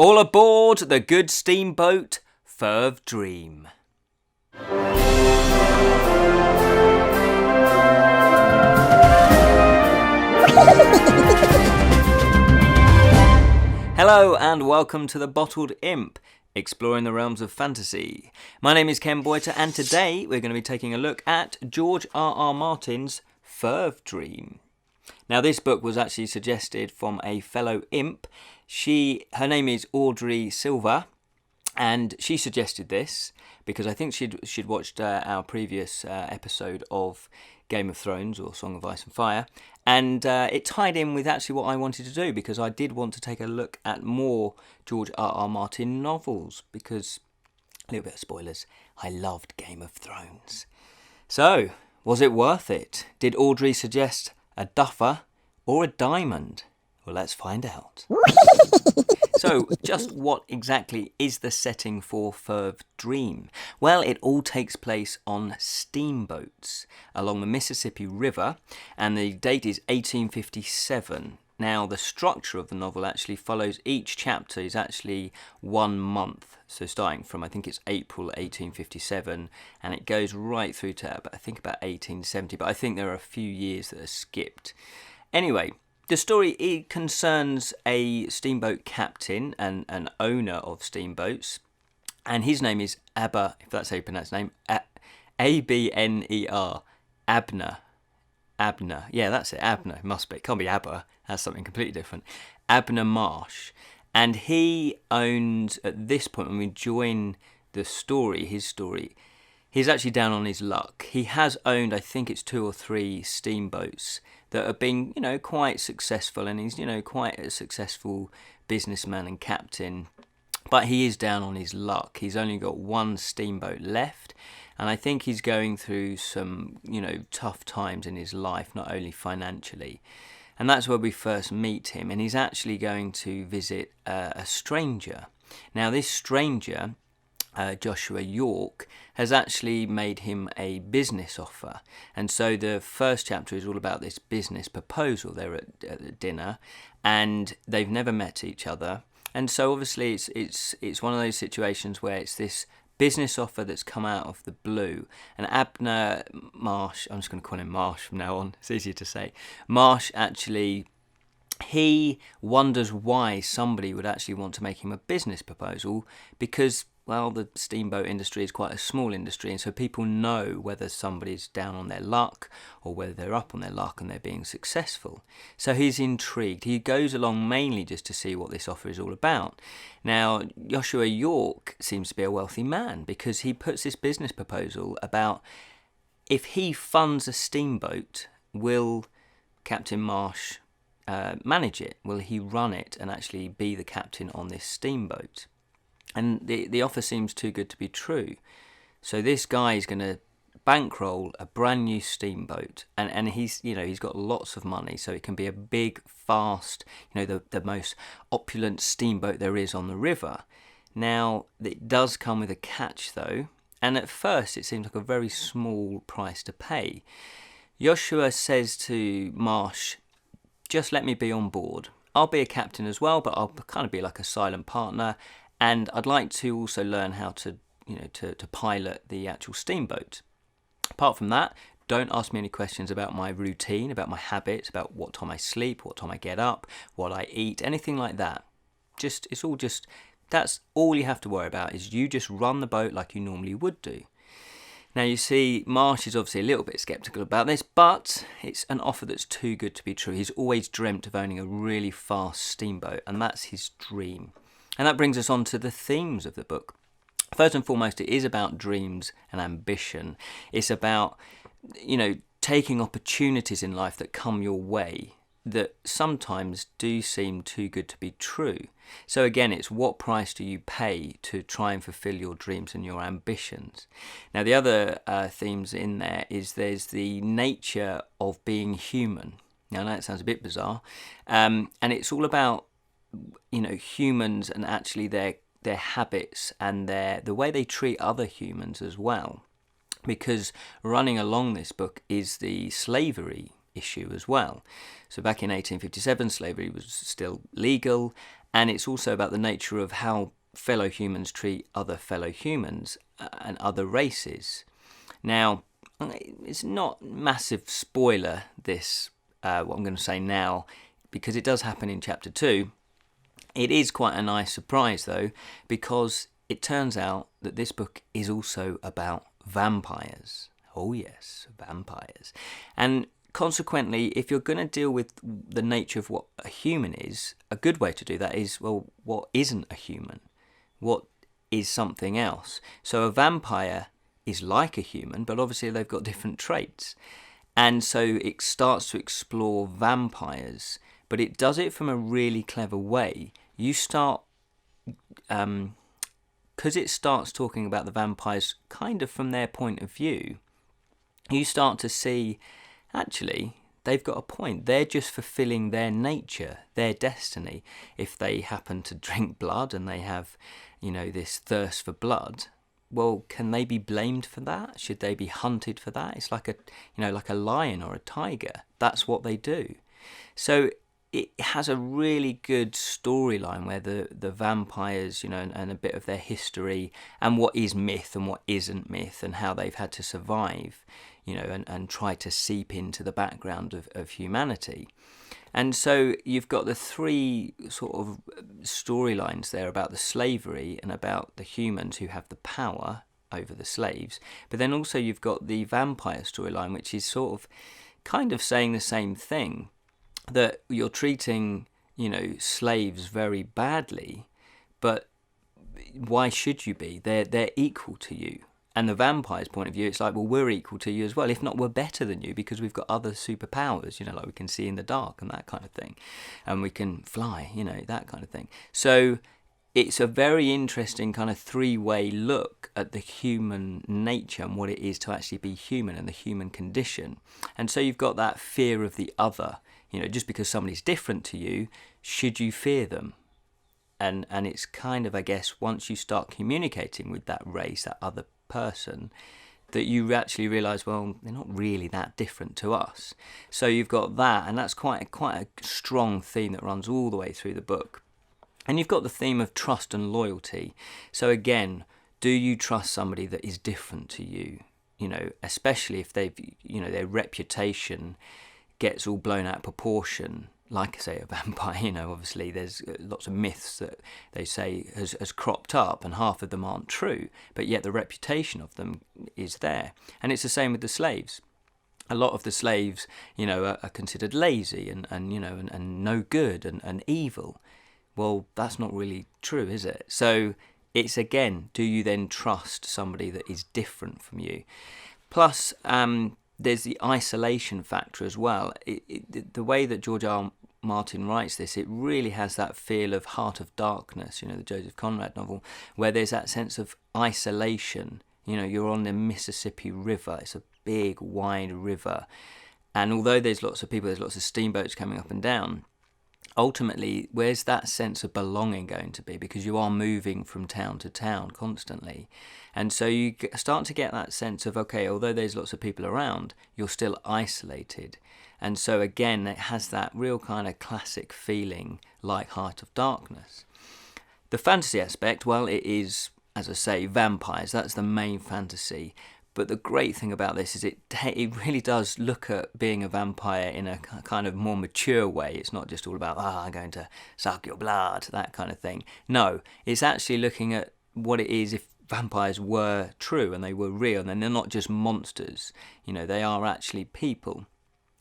All aboard the good steamboat, Fevre Dream. Hello and welcome to the Bottled Imp, exploring the realms of fantasy. My name is Ken Boyter and today we're going to be taking a look at George R.R. Martin's Fevre Dream. Now this book was actually suggested from a fellow imp. Her name is Audry Silva, and she suggested this because I think she'd watched our previous episode of Game of Thrones or Song of Ice and Fire, and it tied in with actually what I wanted to do because I did want to take a look at more George R.R. Martin novels because, a little bit of spoilers, I loved Game of Thrones. So, was it worth it? Did Audrey suggest a duffer or a diamond? Well, let's find out. So, just what exactly is the setting for Fevre Dream? Well, it all takes place on steamboats along the Mississippi River, and the date is 1857. Now, the structure of the novel actually follows each chapter is actually 1 month. So starting from, I think it's April 1857, and it goes right through to, I think, about 1870. But I think there are a few years that are skipped. Anyway, the story concerns a steamboat captain and an owner of steamboats, and his name is Abner, if that's how you pronounce his name, A-B-N-E-R, Abner. Abner, yeah, that's it, Abner, it must be, it can't be Abba, that's something completely different. Abner Marsh, and he owns, at this point, when we join the story, his story, he's actually down on his luck. He has owned, I think it's 2 or 3 steamboats that have been, quite successful, and he's, quite a successful businessman and captain, but he is down on his luck. He's only got 1 steamboat left, and I think he's going through some, tough times in his life, not only financially. And that's where we first meet him, and he's actually going to visit a stranger. Now, this stranger, Joshua York, has actually made him a business offer, and so the first chapter is all about this business proposal. They're at dinner, and they've never met each other, and so obviously it's one of those situations where it's this business offer that's come out of the blue, and Abner Marsh, I'm just going to call him Marsh from now on, it's easier to say, Marsh actually, he wonders why somebody would actually want to make him a business proposal because, well, the steamboat industry is quite a small industry, and so people know whether somebody's down on their luck or whether they're up on their luck and they're being successful. So he's intrigued. He goes along mainly just to see what this offer is all about. Now, Joshua York seems to be a wealthy man because he puts this business proposal about if he funds a steamboat, will Captain Marsh manage it? Will he run it and actually be the captain on this steamboat? And the offer seems too good to be true. So this guy is going to bankroll a brand new steamboat, and he's got lots of money, so it can be a big, fast, the most opulent steamboat there is on the river. Now, it does come with a catch though, and at first it seems like a very small price to pay. Joshua says to Marsh, just let me be on board. I'll be a captain as well, but I'll kind of be like a silent partner. And I'd like to also learn how to pilot the actual steamboat. Apart from that, don't ask me any questions about my routine, about my habits, about what time I sleep, what time I get up, what I eat, anything like that. That's all you have to worry about is you just run the boat like you normally would do. Now you see, Marsh is obviously a little bit sceptical about this, but it's an offer that's too good to be true. He's always dreamt of owning a really fast steamboat, and that's his dream. And that brings us on to the themes of the book. First and foremost, it is about dreams and ambition. It's about, taking opportunities in life that come your way that sometimes do seem too good to be true. So again, it's what price do you pay to try and fulfill your dreams and your ambitions. Now, the other themes in there is there's the nature of being human. Now, that sounds a bit bizarre. And it's all about humans and actually their habits and the way they treat other humans as well, because running along this book is the slavery issue as well. So back in 1857, slavery was still legal, and it's also about the nature of how fellow humans treat other fellow humans and other races. Now, it's not massive spoiler, this, what I'm going to say now, because it does happen in chapter 2. It is quite a nice surprise, though, because it turns out that this book is also about vampires. Oh yes, vampires. And consequently, if you're going to deal with the nature of what a human is, a good way to do that is, well, what isn't a human? What is something else? So a vampire is like a human, but obviously they've got different traits. And so it starts to explore vampires, but it does it from a really clever way. You start, because it starts talking about the vampires kind of from their point of view, you start to see, actually, they've got a point. They're just fulfilling their nature, their destiny. If they happen to drink blood and they have, this thirst for blood, well, can they be blamed for that? Should they be hunted for that? It's like a lion or a tiger. That's what they do. So it has a really good storyline where the vampires, and a bit of their history and what is myth and what isn't myth and how they've had to survive, and try to seep into the background of humanity. And so you've got the three sort of storylines there about the slavery and about the humans who have the power over the slaves. But then also you've got the vampire storyline, which is sort of kind of saying the same thing, that you're treating, slaves very badly, but why should you be? They're equal to you. And the vampire's point of view, it's like, well, we're equal to you as well. If not, we're better than you because we've got other superpowers, like we can see in the dark and that kind of thing. And we can fly, that kind of thing. So it's a very interesting kind of three-way look at the human nature and what it is to actually be human and the human condition. And so you've got that fear of the other. Just because somebody's different to you, should you fear them? And it's kind of, I guess, once you start communicating with that race, that other person, that you actually realise, well, they're not really that different to us. So you've got that, and that's quite a strong theme that runs all the way through the book. And you've got the theme of trust and loyalty. So again, do you trust somebody that is different to you? Especially if they've, their reputation gets all blown out of proportion, like I say, a vampire. Obviously there's lots of myths that they say has cropped up, and half of them aren't true, but yet the reputation of them is there. And it's the same with the slaves. A lot of the slaves, are considered lazy and no good and evil. Well, that's not really true, is it? So it's, again, do you then trust somebody that is different from you? Plus, there's the isolation factor as well. The way that George R. Martin writes this, it really has that feel of Heart of Darkness, the Joseph Conrad novel, where there's that sense of isolation. You're on the Mississippi River. It's a big, wide river. And although there's lots of people, there's lots of steamboats coming up and down, ultimately, where's that sense of belonging going to be? Because you are moving from town to town constantly. And so you start to get that sense of, okay, although there's lots of people around, you're still isolated. And so again, it has that real kind of classic feeling like Heart of Darkness. The fantasy aspect, well, it is, as I say, vampires. That's the main fantasy. But the great thing about this is it really does look at being a vampire in a kind of more mature way. It's not just all about, I'm going to suck your blood, that kind of thing. No, it's actually looking at what it is if vampires were true and they were real, and they're not just monsters. They are actually people.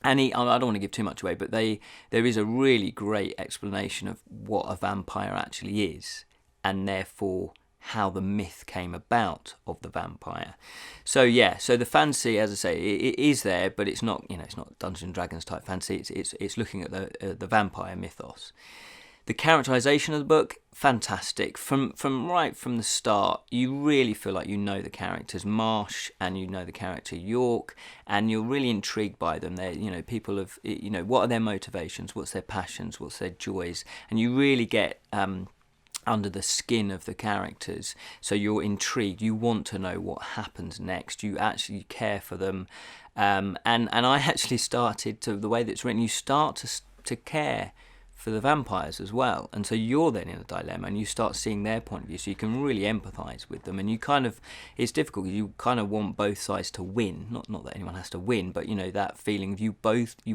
And I don't want to give too much away, but there is a really great explanation of what a vampire actually is, and therefore how the myth came about of the vampire. So the fantasy, as I say, it is there, but it's not, it's not Dungeons and Dragons type fantasy. It's looking at the vampire mythos. The characterization of the book, fantastic. From right from the start, you really feel like you know the characters Marsh and you know the character York, and you're really intrigued by them. They're, people of, what are their motivations? What's their passions? What's their joys? And you really get under the skin of the characters, so you're intrigued. You want to know what happens next. You actually care for them, and I actually started to, the way that it's written, you start to care for the vampires as well. And so you're then in a dilemma, and you start seeing their point of view, so you can really empathise with them. And you kind of, it's difficult because you kind of want both sides to win. Not that anyone has to win, but that feeling of you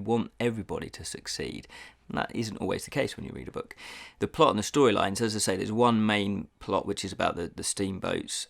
want everybody to succeed. And that isn't always the case when you read a book. The plot and the storylines, as I say, there's one main plot which is about the steamboats.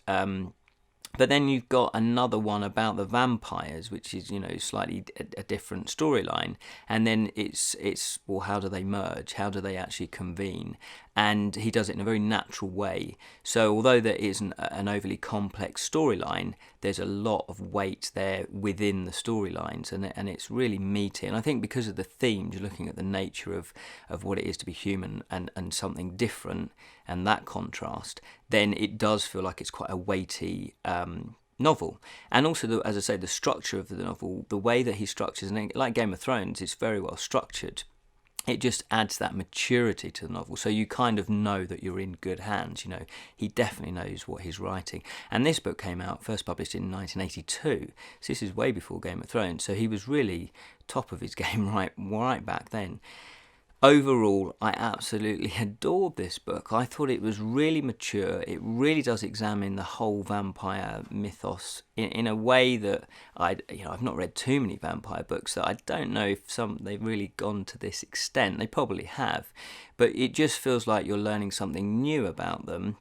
But then you've got another one about the vampires, which is, slightly a different storyline. And then it's well, how do they merge? How do they actually convene? And he does it in a very natural way. So although there isn't an overly complex storyline, there's a lot of weight there within the storylines, and it's really meaty. And I think because of the themes, you're looking at the nature of what it is to be human and something different, and that contrast, then it does feel like it's quite a weighty novel. And also, as I say, the structure of the novel, the way that he structures, and like Game of Thrones, it's very well structured. It just adds that maturity to the novel, so you kind of know that you're in good hands. He definitely knows what he's writing. And this book came out, first published in 1982, so this is way before Game of Thrones, so he was really top of his game right back then. Overall, I absolutely adored this book. I thought it was really mature. It really does examine the whole vampire mythos in a way that I've not read too many vampire books, that I don't know if they've really gone to this extent. They probably have, but it just feels like you're learning something new about them,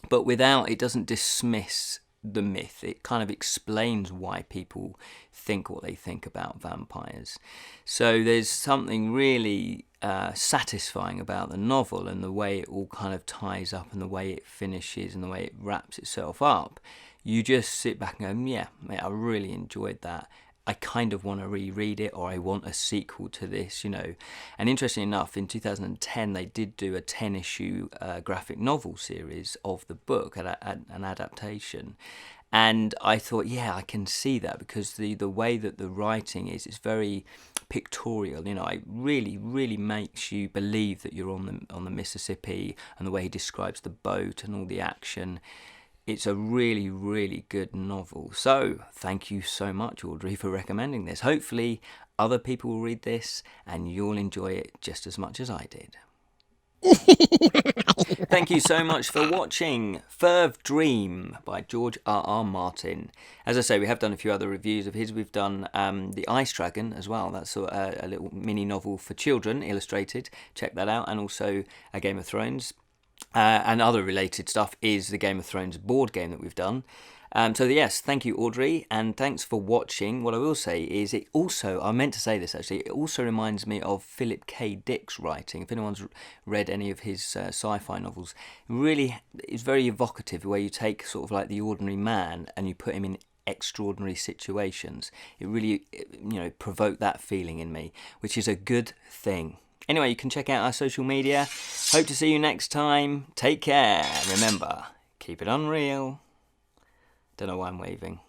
but it doesn't dismiss the myth. It kind of explains why people think what they think about vampires. So there's something really satisfying about the novel, and the way it all kind of ties up, and the way it finishes, and the way it wraps itself up. You just sit back and go, yeah, mate, I really enjoyed that. I kind of want to reread it, or I want a sequel to this, And interestingly enough, in 2010, they did do a 10-issue graphic novel series of the book, an adaptation. And I thought, yeah, I can see that, because the way that the writing is, it's very pictorial. It really, really makes you believe that you're on the Mississippi, and the way he describes the boat and all the action. It's a really, really good novel. So thank you so much, Audrey, for recommending this. Hopefully other people will read this and you'll enjoy it just as much as I did. Thank you so much for watching Fevre Dream by George R.R. Martin. As I say, we have done a few other reviews of his. We've done The Ice Dragon as well. That's a little mini novel for children, illustrated. Check that out. And also A Game of Thrones. And other related stuff is the Game of Thrones board game that we've done. So yes, thank you, Audrey, and thanks for watching. What I will say is, I meant to say this actually, it also reminds me of Philip K. Dick's writing. If anyone's read any of his sci-fi novels, really, it's very evocative, where you take sort of like the ordinary man and you put him in extraordinary situations. It really, provoked that feeling in me, which is a good thing. Anyway, you can check out our social media. Hope to see you next time. Take care. Remember, keep it unreal. Don't know why I'm waving.